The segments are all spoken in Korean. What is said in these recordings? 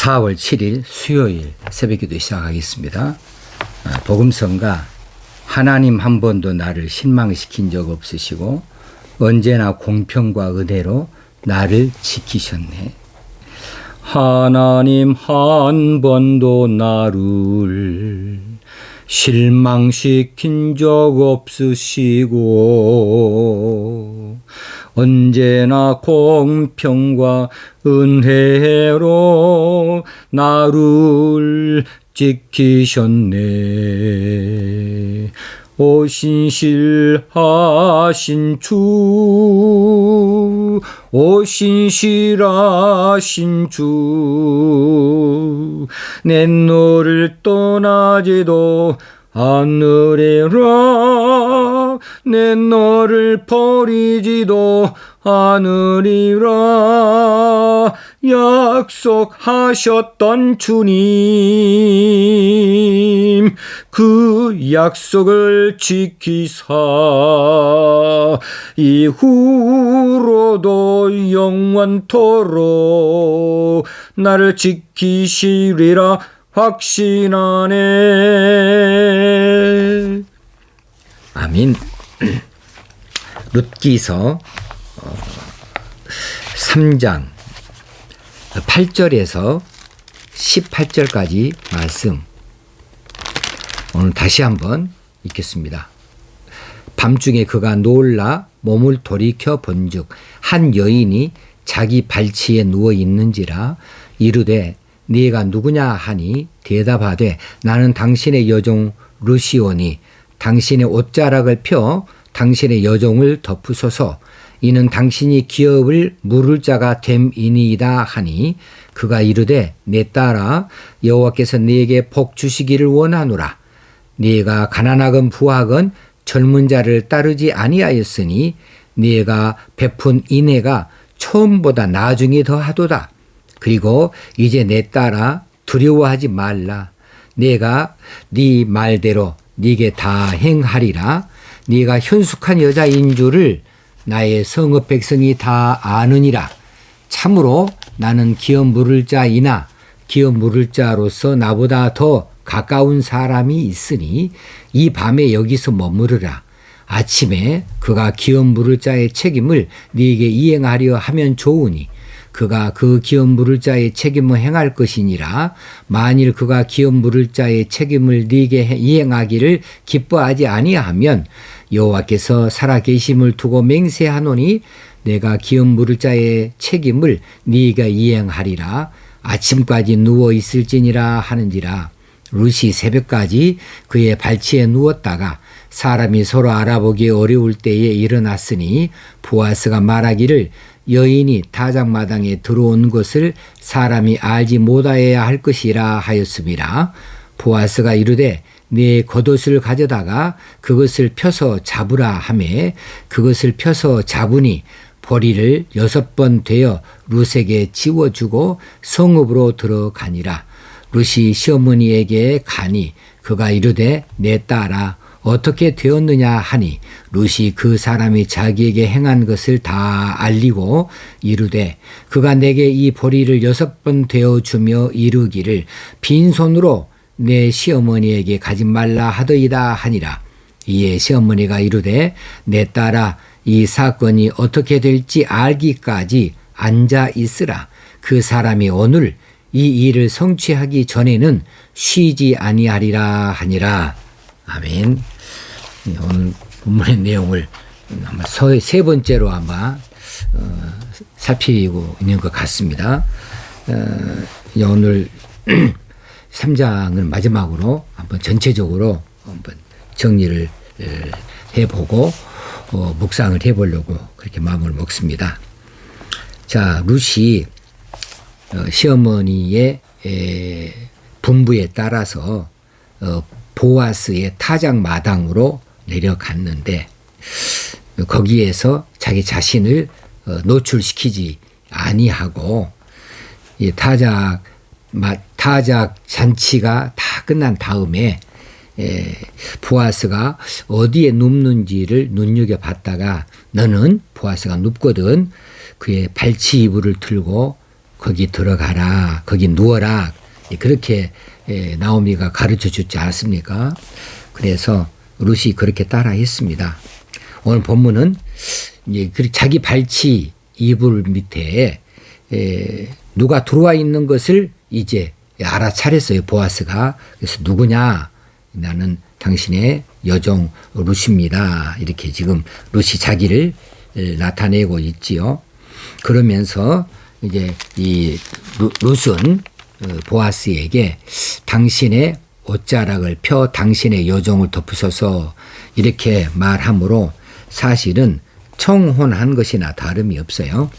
4월 7일 수요일 새벽기도 시작하겠습니다. 복음성가 하나님 한 번도 나를 실망시킨 적 없으시고 언제나 공평과 은혜로 나를 지키셨네. 하나님 한 번도 나를 실망시킨 적 없으시고 언제나 공평과 은혜로 나를 지키셨네. 오 신실하신 주, 오 신실하신 주, 내 너를 떠나지도 않으리라, 내 너를 버리지도 않으리라. 약속하셨던 주님, 그 약속을 지키사 이후로도 영원토록 나를 지키시리라 확신하네. 아멘. 룻기서 3장 8절에서 18절까지 말씀 오늘 다시 한번 읽겠습니다. 밤중에 그가 놀라 몸을 돌이켜 본즉 한 여인이 자기 발치에 누워 있는지라. 이르되 네가 누구냐 하니 대답하되 나는 당신의 여종 룻이오니 당신의 옷자락을 펴 당신의 여종을 덮으소서. 이는 당신이 기업을 물을 자가 됨이니이다 하니 그가 이르되 내 딸아 여호와께서 네게 복 주시기를 원하노라. 네가 가난하건 부하건 젊은 자를 따르지 아니하였으니 네가 베푼 인애가 처음보다 나중에 더하도다. 그리고 이제 내 딸아 두려워하지 말라. 내가 네 말대로 네게 다 행하리라. 네가 현숙한 여자인 줄을 나의 성읍 백성이 다 아느니라. 참으로 나는 기업 물을 자이나 기업 물을 자로서 나보다 더 가까운 사람이 있으니 이 밤에 여기서 머무르라. 아침에 그가 기업 물을 자의 책임을 네게 이행하려 하면 좋으니 그가 그 기업 물을 자의 책임을 행할 것이니라. 만일 그가 기업 물을 자의 책임을 네게 이행하기를 기뻐하지 아니하면 여호와께서 살아계심을 두고 맹세하노니 내가 기업 물을 자의 책임을 네가 이행하리라. 아침까지 누워 있을지니라 하는지라. 룻이 새벽까지 그의 발치에 누웠다가 사람이 서로 알아보기 어려울 때에 일어났으니 보아스가 말하기를 여인이 타작마당에 들어온 것을 사람이 알지 못하여야 할 것이라 하였음이라. 보아스가 이르되 네 겉옷을 가져다가 그것을 펴서 잡으라 하매 그것을 펴서 잡으니 보리를 6번 되어 룻에게 지워주고 성읍으로 들어가니라. 룻이 시어머니에게 가니 그가 이르되 내 딸아 어떻게 되었느냐 하니 룻이 그 사람이 자기에게 행한 것을 다 알리고 이르되 그가 내게 이 보리를 6번 되어주며 이르기를 빈손으로 내 시어머니에게 가지 말라 하더이다 하니라. 이에 시어머니가 이르되 내 딸아 이 사건이 어떻게 될지 알기까지 앉아 있으라. 그 사람이 오늘 이 일을 성취하기 전에는 쉬지 아니하리라 하니라. 아멘. 오늘 본문의 내용을 아마 세 번째로 아마 살피고 있는 것 같습니다. 오늘 3장을 마지막으로 한번 전체적으로 한번 정리를 해보고 묵상을 해보려고 그렇게 마음을 먹습니다. 자, 룻이 시어머니의 분부에 따라서 보아스의 타작 마당으로 내려갔는데 거기에서 자기 자신을 노출시키지 아니하고 이 타작 잔치가 다 끝난 다음에 보아스가 어디에 눕는지를 눈여겨봤다가 너는 보아스가 눕거든 그의 발치 이불을 틀고 거기 들어가라, 거기 누워라, 그렇게 나오미가 가르쳐 주지 않습니까? 그래서 룻이 그렇게 따라 했습니다. 오늘 본문은 이제 자기 발치 이불 밑에 누가 들어와 있는 것을 이제 알아차렸어요, 보아스가. 그래서 누구냐? 나는 당신의 여종 룻입니다. 이렇게 지금 룻이 자기를 나타내고 있지요. 그러면서 이제 이 룻은 보아스에게 당신의 옷자락을 펴 당신의 여종을 덮으소서 이렇게 말하므로 사실은 청혼한 것이나 다름이 없어요.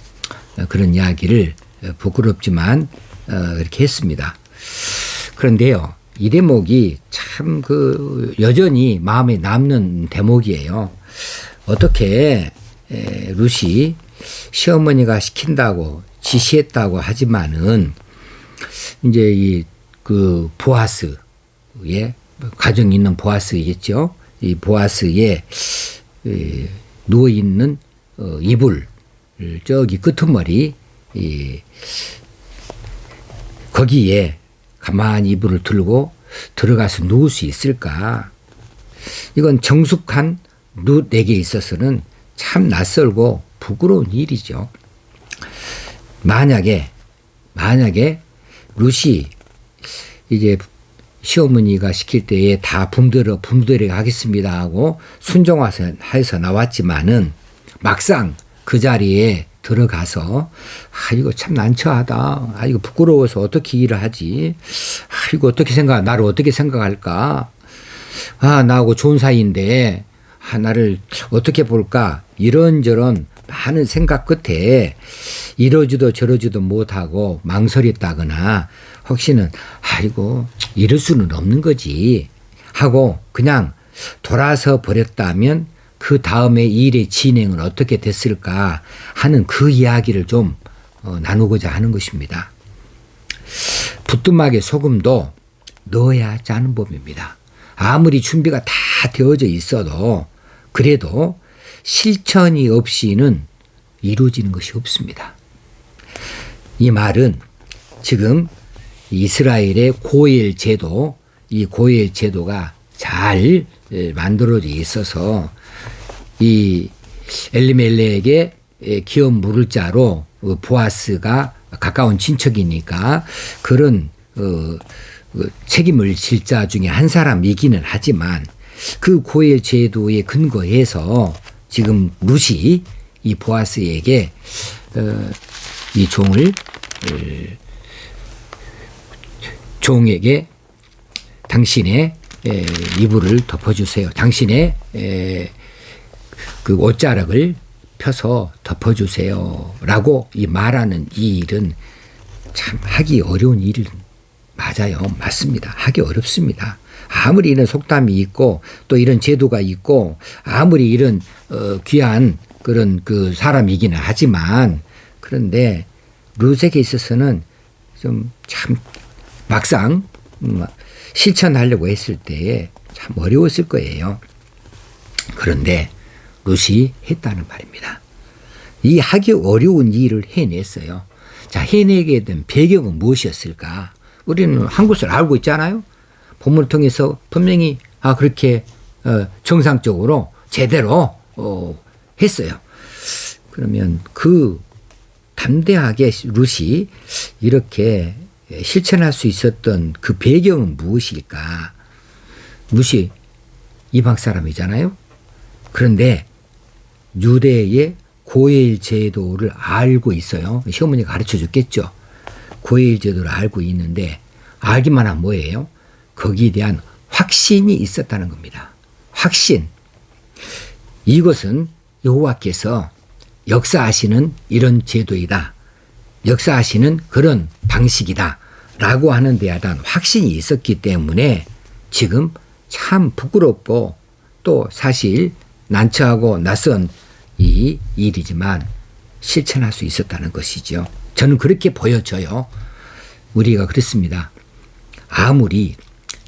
그런 이야기를 부끄럽지만 그렇게 했습니다. 그런데요, 이 대목이 참 여전히 마음에 남는 대목이에요. 어떻게 룻이 시어머니가 시킨다고 지시했다고 하지만은 이제 보아스의 가정이 있는 보아스겠죠. 이 보아스의 누워 있는 이불 저기 끄트머리 거기에 가만히 이불을 들고 들어가서 누울 수 있을까? 이건 정숙한 룻에게 있어서는 참 낯설고 부끄러운 일이죠. 만약에 룻이 이제 시어머니가 시킬 때에 다 붐들어 가겠습니다 하고 순종해서 나왔지만은 막상 그 자리에 들어가서 이거 참 난처하다. 이거 부끄러워서 어떻게 일을 하지? 이거 나를 어떻게 생각할까? 나하고 좋은 사이인데 나를 어떻게 볼까? 이런저런 많은 생각 끝에 이러지도 저러지도 못하고 망설였다거나 혹시는 이럴 수는 없는 거지 하고 그냥 돌아서 버렸다면 그 다음에 일의 진행은 어떻게 됐을까 하는 그 이야기를 좀 나누고자 하는 것입니다. 부뚜막에 소금도 넣어야 짜는 법입니다. 아무리 준비가 다 되어져 있어도 그래도 실천이 없이는 이루어지는 것이 없습니다. 이 말은 지금 이스라엘의 고엘 제도, 이 고엘 제도가 잘 만들어져 있어서 이 엘리멜렉의 기업 물을 자로 보아스가 가까운 친척이니까 그런 책임을 질 자 중에 한 사람이기는 하지만 그 고엘 제도에 근거해서 지금 룻이 이 보아스에게 이 종에게 당신의 이불을 덮어주세요. 당신의 그 옷자락을 펴서 덮어주세요. 라고 이 말하는 이 일은 참 하기 어려운 일은 맞아요. 맞습니다. 하기 어렵습니다. 아무리 이런 속담이 있고 또 이런 제도가 있고 아무리 이런 귀한 그런 그 사람이기는 하지만 그런데 룻에게 있어서는 좀 참 막상 실천하려고 했을 때에 참 어려웠을 거예요. 그런데 룻이 했다는 말입니다. 이 하기 어려운 일을 해냈어요. 자, 해내게 된 배경은 무엇이었을까? 우리는 한 것을 알고 있잖아요. 본문을 통해서 분명히 그렇게 정상적으로 제대로 했어요. 그러면 그 담대하게 룻이 이렇게 실천할 수 있었던 그 배경은 무엇일까? 룻이 이방 사람이잖아요. 그런데 유대의 고엘 제도를 알고 있어요. 시어머니가 가르쳐 줬겠죠. 고엘 제도를 알고 있는데 알기만 하면 뭐예요? 거기에 대한 확신이 있었다는 겁니다. 확신. 이것은 여호와께서 역사하시는 이런 제도이다. 역사하시는 그런 방식이다. 라고 하는 데에 대한 확신이 있었기 때문에 지금 참 부끄럽고 또 사실 난처하고 낯선 이 일이지만 실천할 수 있었다는 것이죠. 저는 그렇게 보여져요. 우리가 그렇습니다. 아무리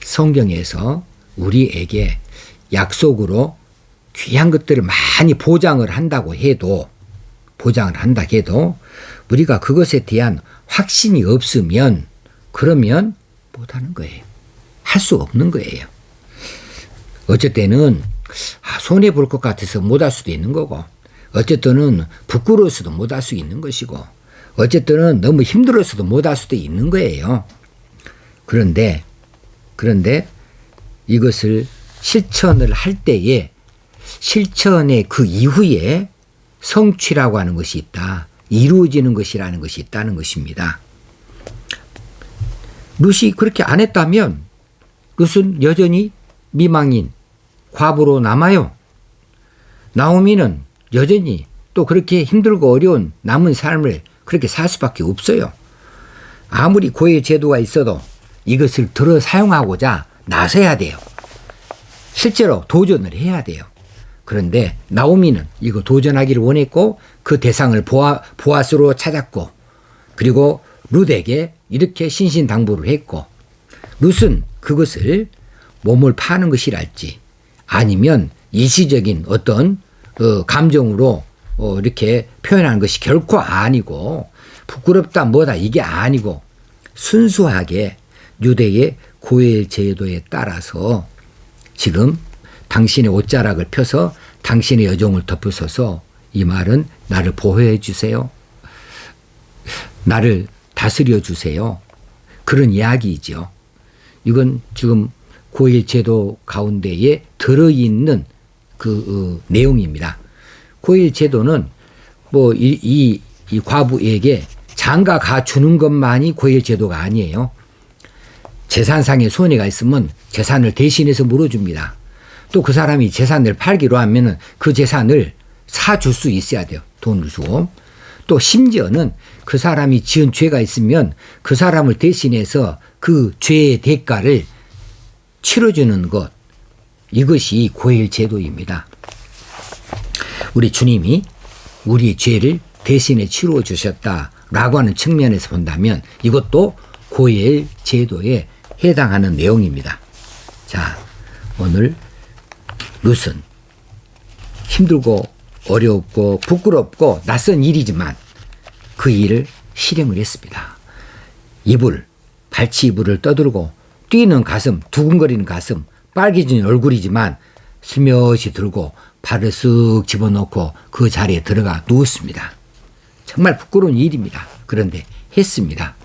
성경에서 우리에게 약속으로 귀한 것들을 많이 보장을 한다고 해도 보장을 한다 해도 우리가 그것에 대한 확신이 없으면 그러면 못하는 거예요. 할 수 없는 거예요. 어쩔 때는 손해볼 것 같아서 못할 수도 있는 거고, 어쩔 때는 부끄러워서도 못할 수 있는 것이고, 어쩔 때는 너무 힘들어서도 못할 수도 있는 거예요. 그런데 이것을 실천을 할 때에 실천의 그 이후에 성취라고 하는 것이 있다. 이루어지는 것이라는 것이 있다는 것입니다. 룻이 그렇게 안 했다면 룻은 여전히 미망인, 과부로 남아요. 나오미는 여전히 또 그렇게 힘들고 어려운 남은 삶을 그렇게 살 수밖에 없어요. 아무리 고의 제도가 있어도 이것을 들어 사용하고자 나서야 돼요. 실제로 도전을 해야 돼요. 그런데 나오미는 이거 도전하기를 원했고 그 대상을 보아스로 찾았고, 그리고 룻에게 이렇게 신신당부를 했고, 룻은 그것을 몸을 파는 것이랄지 아니면 일시적인 어떤 감정으로 이렇게 표현하는 것이 결코 아니고, 부끄럽다 뭐다 이게 아니고 순수하게 유대의 고엘 제도에 따라서 지금 당신의 옷자락을 펴서 당신의 여종을 덮으소서, 이 말은 나를 보호해 주세요. 나를 다스려 주세요. 그런 이야기이죠. 이건 지금 고엘 제도 가운데에 들어있는 그 내용입니다. 고엘 제도는 뭐 이 과부에게 장가 가 주는 것만이 고엘 제도가 아니에요. 재산상의 손해가 있으면 재산을 대신해서 물어줍니다. 또 그 사람이 재산을 팔기로 하면은 그 재산을 사줄 수 있어야 돼요. 돈을 주고. 또 심지어는 그 사람이 지은 죄가 있으면 그 사람을 대신해서 그 죄의 대가를 치러주는 것, 이것이 고엘 제도입니다. 우리 주님이 우리의 죄를 대신에 치루어 주셨다라고 하는 측면에서 본다면 이것도 고엘 제도에 해당하는 내용입니다. 자, 오늘 룻은 힘들고 어렵고 부끄럽고 낯선 일이지만 그 일을 실행을 했습니다. 발치 이불을 떠들고 뛰는 가슴, 두근거리는 가슴, 빨개진 얼굴이지만 슬며시 들고 발을 쓱 집어넣고 그 자리에 들어가 누웠습니다. 정말 부끄러운 일입니다. 그런데 했습니다.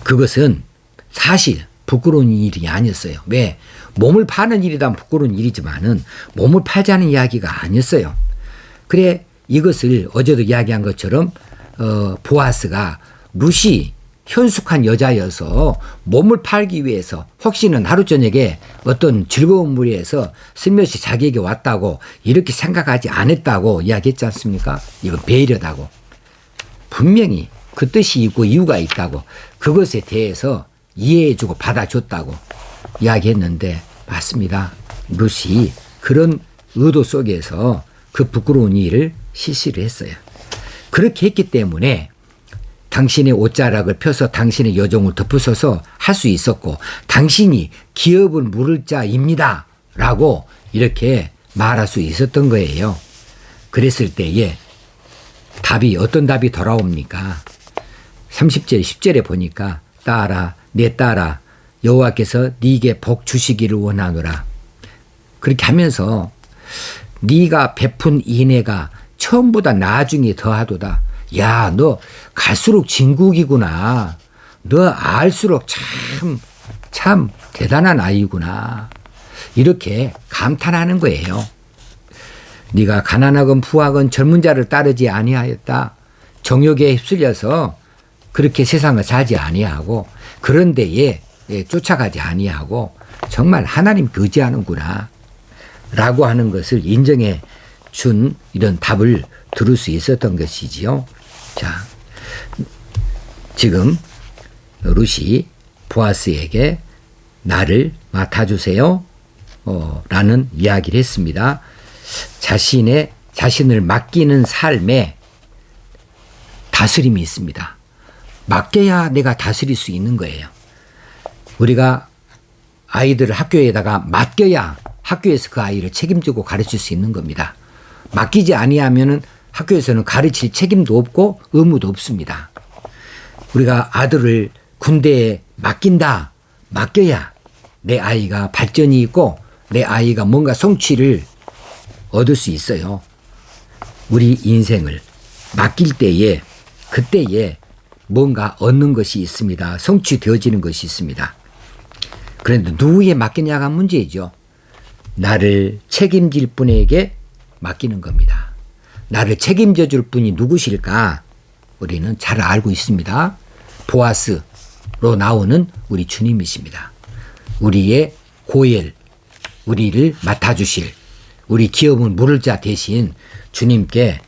그것은 사실 부끄러운 일이 아니었어요. 왜? 몸을 파는 일이란 부끄러운 일이지만은 몸을 팔자는 이야기가 아니었어요. 그래, 이것을 어제도 이야기한 것처럼 보아스가 룻이 현숙한 여자여서 몸을 팔기 위해서 혹시는 하루 저녁에 어떤 즐거운 무리에서 슬며시 자기에게 왔다고 이렇게 생각하지 않았다고 이야기했지 않습니까? 이건 배려다고. 분명히 그 뜻이 있고 이유가 있다고, 그것에 대해서 이해해주고 받아줬다고 이야기했는데, 맞습니다. 룻이 그런 의도 속에서 그 부끄러운 일을 실시를 했어요. 그렇게 했기 때문에 당신의 옷자락을 펴서 당신의 여종을 덮으셔서 할 수 있었고, 당신이 기업을 물을 자입니다 라고 이렇게 말할 수 있었던 거예요. 그랬을 때에 어떤 답이 돌아옵니까? 30절 10절에 보니까 딸아, 내 딸아, 여호와께서 네게 복 주시기를 원하노라. 그렇게 하면서 네가 베푼 인애가 처음보다 나중에 더하도다. 야, 너 갈수록 진국이구나. 너 알수록 참 대단한 아이구나. 이렇게 감탄하는 거예요. 네가 가난하건 부하건 젊은 자를 따르지 아니하였다. 정욕에 휩쓸려서 그렇게 세상을 살지 아니하고 그런 데에 쫓아가지 아니하고 정말 하나님 의지하는구나 라고 하는 것을 인정해 준 이런 답을 들을 수 있었던 것이지요. 자, 지금 룻이 보아스에게 나를 맡아주세요 라는 이야기를 했습니다. 자신을 맡기는 삶에 다스림이 있습니다. 맡겨야 내가 다스릴 수 있는 거예요. 우리가 아이들을 학교에다가 맡겨야 학교에서 그 아이를 책임지고 가르칠 수 있는 겁니다. 맡기지 아니하면은 학교에서는 가르칠 책임도 없고 의무도 없습니다. 우리가 아들을 군대에 맡겨야 내 아이가 발전이 있고 내 아이가 뭔가 성취를 얻을 수 있어요. 우리 인생을 맡길 때에 그때에 뭔가 얻는 것이 있습니다. 성취되어지는 것이 있습니다. 그런데 누구에 맡기냐가 문제이죠. 나를 책임질 분에게 맡기는 겁니다. 나를 책임져 줄 분이 누구실까? 우리는 잘 알고 있습니다. 보아스로 나오는 우리 주님이십니다. 우리의 고엘, 우리를 맡아주실, 우리 기업을 물을 자 대신 주님께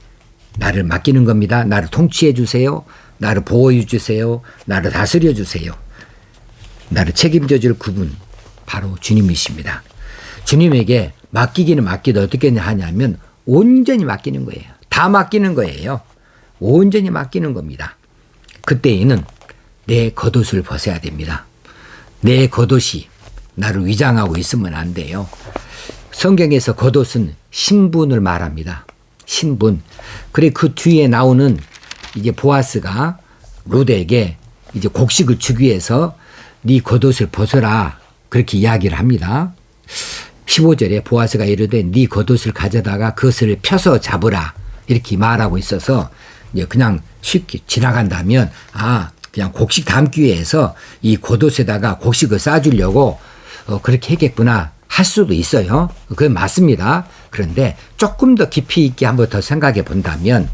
나를 맡기는 겁니다. 나를 통치해 주세요. 나를 보호해 주세요. 나를 다스려 주세요. 나를 책임져 줄 그분 바로 주님이십니다. 주님에게 맡기기는 맡기도 어떻게 하냐면 온전히 맡기는 거예요. 다 맡기는 거예요. 온전히 맡기는 겁니다. 그때에는 내 겉옷을 벗어야 됩니다. 내 겉옷이 나를 위장하고 있으면 안 돼요. 성경에서 겉옷은 신분을 말합니다. 신분. 그래 그 뒤에 나오는 이제 보아스가 룻에게 이제 곡식을 주기 위해서 네 겉옷을 벗어라 그렇게 이야기를 합니다. 15절에 보아스가 이르되 네 겉옷을 가져다가 그것을 펴서 잡으라 이렇게 말하고 있어서 이제 그냥 쉽게 지나간다면 그냥 곡식 담기 위해서 이 겉옷에다가 곡식을 싸주려고 그렇게 했겠구나 할 수도 있어요. 그건 맞습니다. 그런데 조금 더 깊이 있게 한번 더 생각해 본다면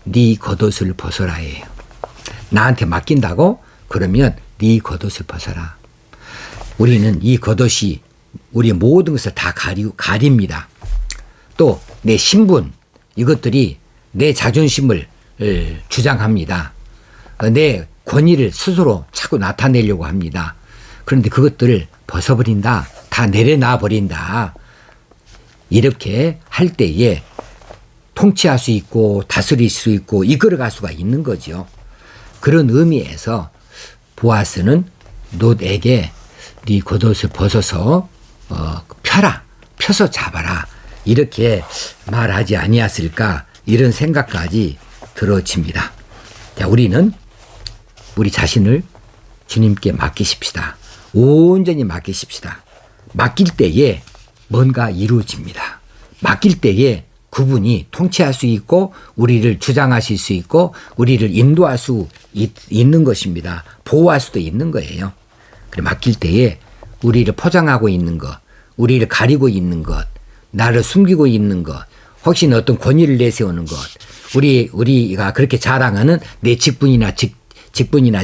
네 겉옷을 벗어라예요. 나한테 맡긴다고? 그러면 네 겉옷을 벗어라. 우리는 이 겉옷이 우리의 모든 것을 다 가립니다. 또 내 신분 이것들이 내 자존심을 주장합니다. 내 권위를 스스로 자꾸 나타내려고 합니다. 그런데 그것들을 벗어버린다. 다 내려놔 버린다. 이렇게 할 때에 통치할 수 있고 다스릴 수 있고 이끌어갈 수가 있는 거죠. 그런 의미에서 보아스는 롯에게 네 겉옷을 벗어서 펴서 잡아라 이렇게 말하지 아니었을까 이런 생각까지 들어집니다. 자, 우리는 우리 자신을 주님께 맡기십시다. 온전히 맡기십시다. 맡길 때에 뭔가 이루어집니다. 맡길 때에 그분이 통치할 수 있고 우리를 주장하실 수 있고 우리를 인도할 수 있는 것입니다. 보호할 수도 있는 거예요. 그래 맡길 때에 우리를 포장하고 있는 것, 우리를 가리고 있는 것, 나를 숨기고 있는 것, 혹시 어떤 권위를 내세우는 것, 우리가 그렇게 자랑하는 내 직분이나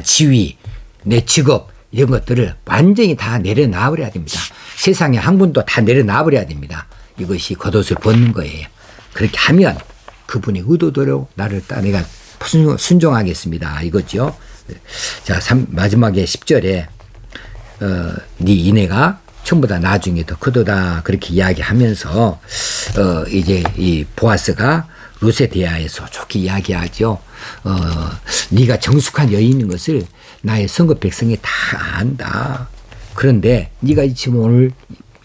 지위, 내 직업 이런 것들을 완전히 다 내려놔 버려야 됩니다. 세상에 한 분도 다 내려놔 버려야 됩니다. 이것이 겉옷을 벗는 거예요. 그렇게 하면 그분의 의도대로 내가 순종하겠습니다. 이거죠. 자, 마지막에 10절에 네 이내가 처음보다 나중에 더 크도다 그렇게 이야기하면서 이제 이 보아스가 룻에 대하여서 좋게 이야기하죠. 네가 정숙한 여인인 것을 나의 성읍 백성이 다 안다. 그런데 네가 지금 오늘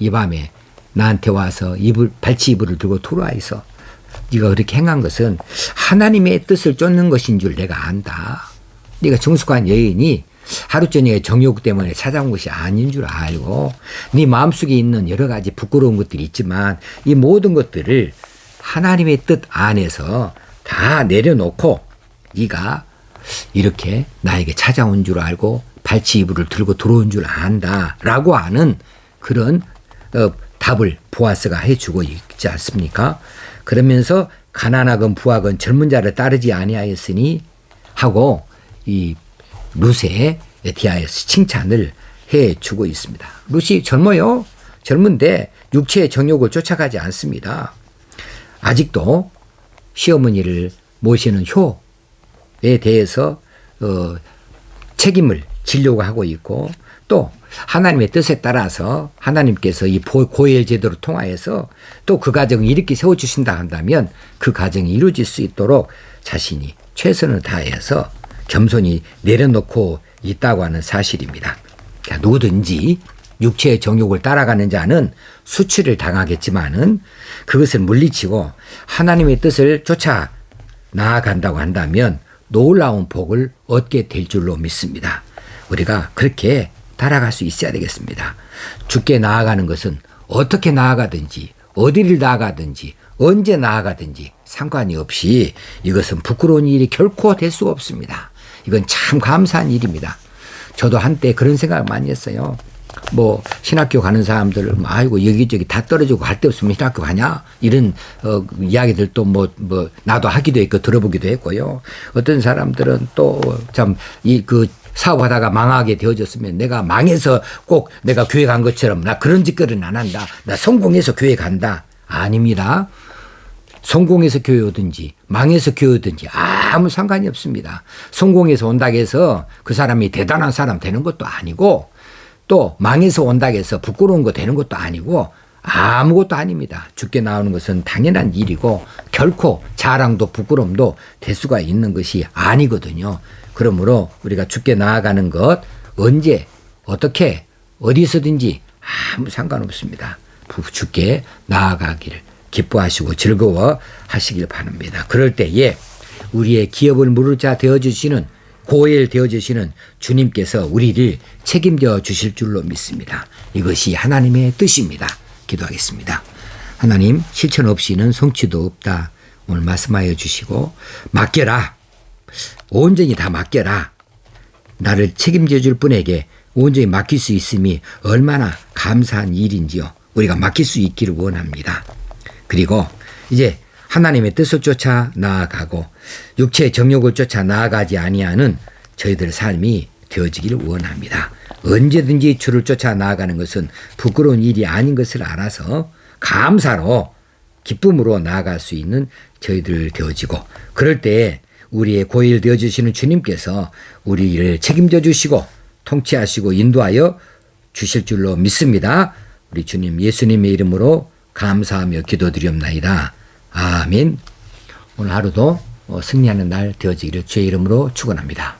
이 밤에 나한테 와서 발치 이불을 들고 들어와 있어. 네가 그렇게 행한 것은 하나님의 뜻을 쫓는 것인 줄 내가 안다. 네가 정숙한 여인이 하루 저녁에 정욕 때문에 찾아온 것이 아닌 줄 알고 네 마음속에 있는 여러 가지 부끄러운 것들이 있지만 이 모든 것들을 하나님의 뜻 안에서 다 내려놓고 네가 이렇게 나에게 찾아온 줄 알고 발치 이불을 들고 들어온 줄 안다라고 하는 그런 답을 보아스가 해주고 있지 않습니까? 그러면서 가난하건 부하건 젊은 자를 따르지 아니하였으니 하고 이 룻에 대하여서 칭찬을 해주고 있습니다. 룻이 젊어요. 젊은데 육체의 정욕을 쫓아가지 않습니다. 아직도 시어머니를 모시는 효에 대해서 책임을 지려고 하고 있고 또 하나님의 뜻에 따라서 하나님께서 이 고엘 제도를 통하여서 또 그 가정을 이렇게 세워주신다 한다면 그 가정이 이루어질 수 있도록 자신이 최선을 다해서 겸손히 내려놓고 있다고 하는 사실입니다. 누구든지 육체의 정욕을 따라가는 자는 수치를 당하겠지만은 그것을 물리치고 하나님의 뜻을 쫓아 나아간다고 한다면 놀라운 복을 얻게 될 줄로 믿습니다. 우리가 그렇게 달아갈 수 있어야 되겠습니다. 주께 나아가는 것은 어떻게 나아가든지 어디를 나아가든지 언제 나아가든지 상관이 없이 이것은 부끄러운 일이 결코 될 수 없습니다. 이건 참 감사한 일입니다. 저도 한때 그런 생각을 많이 했어요. 뭐 신학교 가는 사람들 아이고 여기저기 다 떨어지고 갈 데 없으면 신학교 가냐 이런 이야기들도 뭐 나도 하기도 했고 들어보기도 했고요. 어떤 사람들은 또 참 그 사업하다가 망하게 되어졌으면 내가 망해서 꼭 내가 교회 간 것처럼 나 그런 짓거리는 안 한다. 나 성공해서 교회 간다. 아닙니다. 성공해서 교회 오든지 망해서 교회 오든지 아무 상관이 없습니다. 성공해서 온다고 해서 그 사람이 대단한 사람 되는 것도 아니고 또 망해서 온다고 해서 부끄러운 거 되는 것도 아니고 아무것도 아닙니다. 주께 나오는 것은 당연한 일이고 결코 자랑도 부끄러움도 될 수가 있는 것이 아니거든요. 그러므로 우리가 주께 나아가는 것 언제 어떻게 어디서든지 아무 상관없습니다. 주께 나아가기를 기뻐하시고 즐거워하시길 바랍니다. 그럴 때에 우리의 기업을 물을 자 되어주시는 고엘 되어주시는 주님께서 우리를 책임져 주실 줄로 믿습니다. 이것이 하나님의 뜻입니다. 기도하겠습니다. 하나님 실천 없이는 성취도 없다. 오늘 말씀하여 주시고 맡겨라. 온전히 다 맡겨라. 나를 책임져 줄 분에게 온전히 맡길 수 있음이 얼마나 감사한 일인지요. 우리가 맡길 수 있기를 원합니다. 그리고 이제 하나님의 뜻을 쫓아 나아가고 육체의 정욕을 쫓아 나아가지 아니하는 저희들의 삶이 되어지기를 원합니다. 언제든지 주를 쫓아 나아가는 것은 부끄러운 일이 아닌 것을 알아서 감사로 기쁨으로 나아갈 수 있는 저희들 되어지고 그럴 때 우리의 고일 되어주시는 주님께서 우리를 책임져 주시고 통치하시고 인도하여 주실 줄로 믿습니다. 우리 주님 예수님의 이름으로 감사하며 기도드리옵나이다. 아멘. 오늘 하루도 승리하는 날 되어지기를 주의 이름으로 축원합니다.